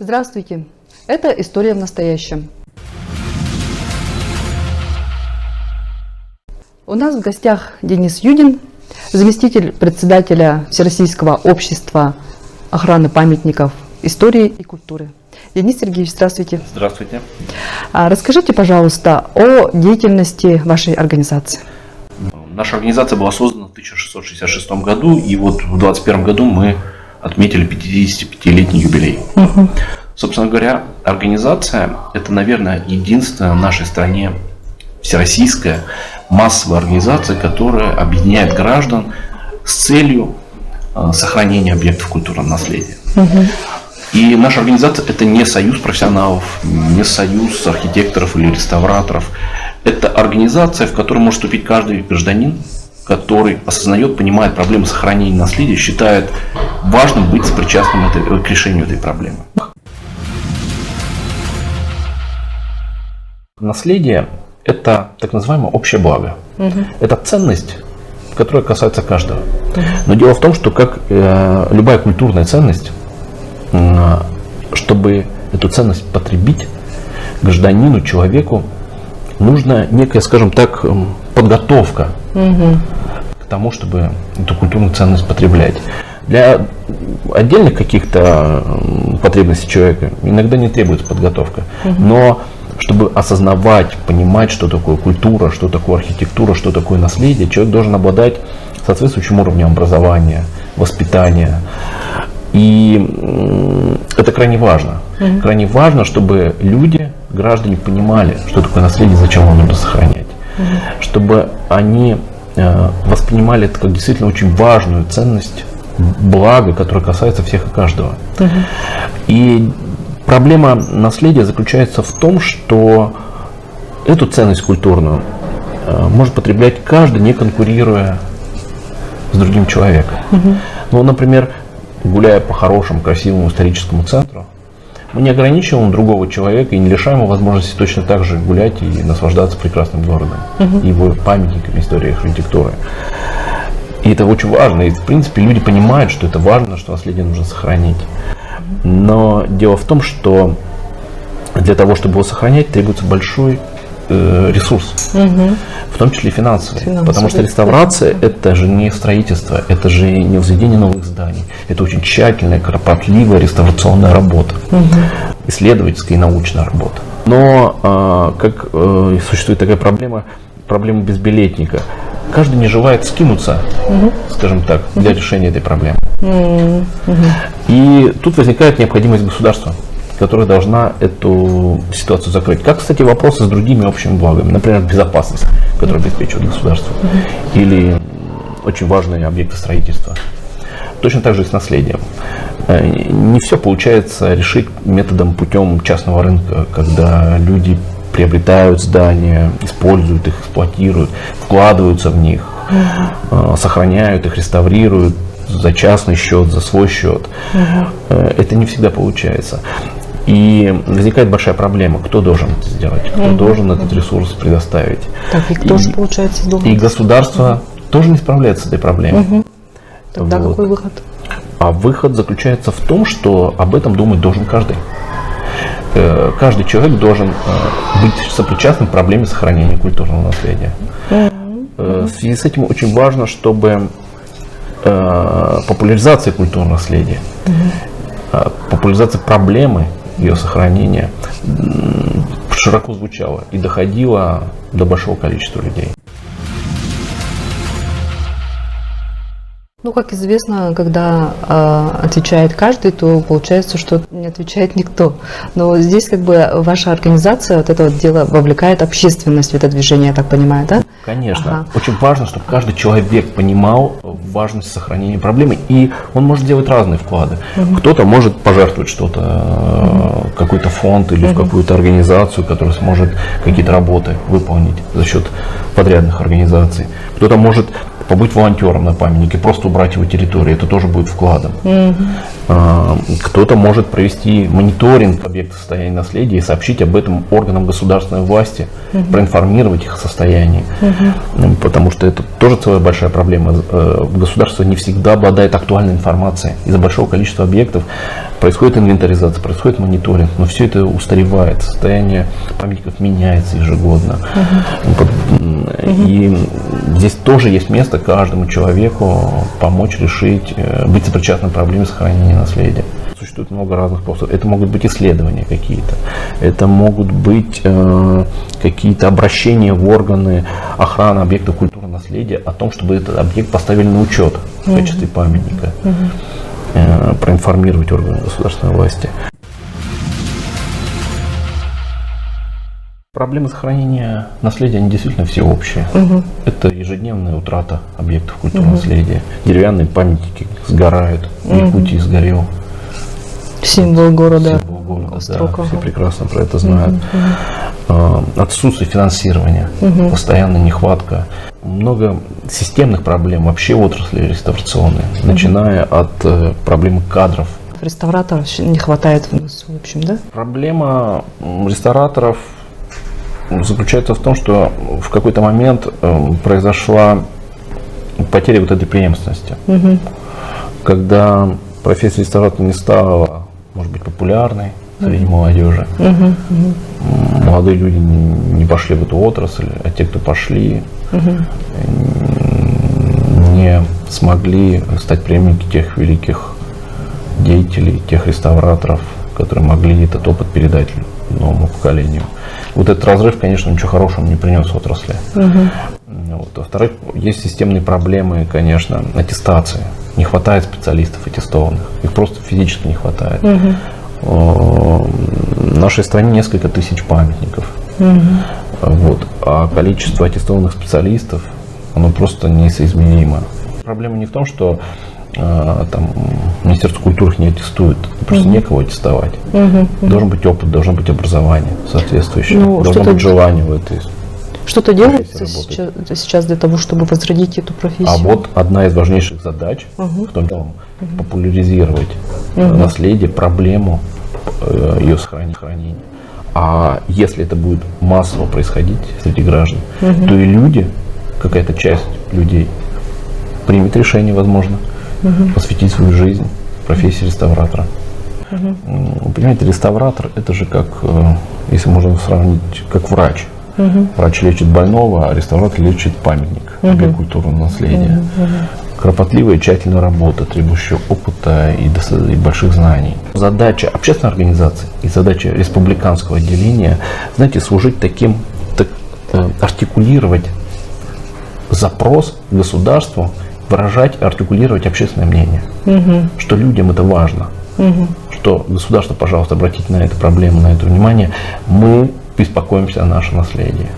Здравствуйте! Это «История в настоящем». У нас в гостях Денис Юдин, заместитель председателя Всероссийского общества охраны памятников истории и культуры. Денис Сергеевич, здравствуйте. Здравствуйте. Расскажите, пожалуйста, о деятельности вашей организации. Наша организация была создана в 1666 году, и вот в 2021 году мы отметили 55-летний юбилей. Собственно говоря, организация – это, наверное, единственная в нашей стране всероссийская массовая организация, которая объединяет граждан с целью сохранения объектов культурного наследия. И наша организация – это не союз профессионалов, не союз архитекторов или реставраторов. Это организация, в которую может вступить каждый гражданин, который осознает, понимает проблемы сохранения наследия, считает важным быть сопричастным к решению этой проблемы. Наследие – это так называемое общее благо. Это ценность, которая касается каждого. Но дело в том, что как любая культурная ценность, чтобы эту ценность потребить гражданину, человеку, нужна некая, скажем так, подготовка к тому, чтобы эту культурную ценность потреблять. Для отдельных каких-то потребностей человека иногда не требуется подготовка. Но чтобы осознавать, понимать, что такое культура, что такое архитектура, что такое наследие, человек должен обладать соответствующим уровнем образования, воспитания. И это крайне важно. Крайне важно, чтобы люди, граждане понимали, что такое наследие, зачем его нужно сохранять. Чтобы они воспринимали это как действительно очень важную ценность, благо, которое касается всех и каждого. И проблема наследия заключается в том, что эту ценность культурную может потреблять каждый, не конкурируя с другим человеком. Ну, например, гуляя по хорошему, красивому историческому центру, мы не ограничиваем другого человека и не лишаем его возможности точно так же гулять и наслаждаться прекрасным городом, его памятниками, историей архитектуры. И это очень важно. И, в принципе, люди понимают, что это важно, что наследие нужно сохранить. Но дело в том, что для того, чтобы его сохранять, требуется большой ресурс, в том числе и финансовый. Потому что реставрация – это же не строительство, это же не возведение новых зданий. Это очень тщательная, кропотливая реставрационная работа, исследовательская и научная работа. Но как существует такая проблема безбилетника. Каждый не желает скинуться, скажем так, для решения этой проблемы. И тут возникает необходимость государства, которая должна эту ситуацию закрыть. Как, кстати, вопросы с другими общими благами, например, безопасность, которую обеспечивает государство, или очень важные объекты строительства. Точно так же и с наследием. Не все получается решить путем частного рынка, когда люди приобретают здания, используют их, эксплуатируют, вкладываются в них, сохраняют их, реставрируют за частный счет, за свой счет. Это не всегда получается. И возникает большая проблема, кто должен это сделать, кто должен этот ресурс предоставить. Так, и кто же, получается, должен? И государство тоже не справляется с этой проблемой. Тогда какой выход? А выход заключается в том, что об этом думать должен каждый. Каждый человек должен быть сопричастным к проблеме сохранения культурного наследия. В связи с этим очень важно, чтобы популяризация культурного наследия, популяризация проблемы ее сохранения широко звучала и доходила до большого количества людей. Ну, как известно, когда отвечает каждый, то получается, что не отвечает никто. Но здесь как бы ваша организация, вот это вот дело вовлекает общественность в это движение, я так понимаю, да? Конечно. Очень важно, чтобы каждый человек понимал важность сохранения проблемы. И он может делать разные вклады. Кто-то может пожертвовать что-то, какой-то фонд или в какую-то организацию, которая сможет какие-то работы выполнить за счет подрядных организаций. Кто-то может побыть волонтером на памятнике, просто убрать его территорию, это тоже будет вкладом. Кто-то может провести мониторинг объекта состояния наследия и сообщить об этом органам государственной власти, проинформировать их о состоянии. Потому что это тоже целая большая проблема. Государство не всегда обладает актуальной информацией. Из-за большого количества объектов происходит инвентаризация, происходит мониторинг, но все это устаревает, состояние памятников меняется ежегодно. И здесь тоже есть место каждому человеку помочь решить, быть сопричастным к проблеме сохранения наследия. Существует много разных способов. Это могут быть исследования какие-то, это могут быть какие-то обращения в органы охраны объектов культурного наследия о том, чтобы этот объект поставили на учет в качестве памятника, проинформировать органы государственной власти. Проблемы сохранения наследия, они действительно всеобщие. Это ежедневная утрата объектов культурного наследия. Деревянные памятники сгорают, Якутии сгорел. Символ города. Символ города, да, все прекрасно про это знают. Отсутствие финансирования, постоянная нехватка. Много системных проблем вообще в отрасли реставрационной, начиная от проблемы кадров. Реставраторов не хватает в общем, да? Проблема рестораторов заключается в том, что в какой-то момент произошла потеря вот этой преемственности. Когда профессия реставратора не стала, может быть, популярной среди молодежи. Молодые люди не пошли в эту отрасль, а те, кто пошли, не смогли стать преемниками тех великих деятелей, тех реставраторов, которые могли этот опыт передать новому поколению. Вот этот разрыв, конечно, ничего хорошего не принес отрасли. Вот. Во-вторых, есть системные проблемы, конечно, аттестации. Не хватает специалистов аттестованных. Их просто физически не хватает. В нашей стране несколько тысяч памятников. Вот. А количество аттестованных специалистов, оно просто несоизмеримо. Проблема не в том, что там Министерство культуры их не аттестует, просто некого аттестовать. Должен быть опыт, должно быть образование соответствующее, должно быть желание в этой. Что-то делается сейчас для того, чтобы возродить эту профессию? А вот одна из важнейших задач в том, чтобы популяризировать наследие, проблему ее сохранения. А если это будет массово происходить среди граждан, то и люди, какая-то часть людей, примет решение, возможно, посвятить свою жизнь профессии реставратора. Вы понимаете, реставратор — это же как, если можно сравнить, как врач. Врач лечит больного, а реставратор лечит памятник, объект культурного наследия. Кропотливая и тщательная работа, требующая опыта и больших знаний. Задача общественной организации и задача республиканского отделения, знаете, служить артикулировать запрос к государству, выражать, артикулировать общественное мнение, что людям это важно, что государство, пожалуйста, обратите на эту проблему, на это внимание, мы беспокоимся о нашем наследии.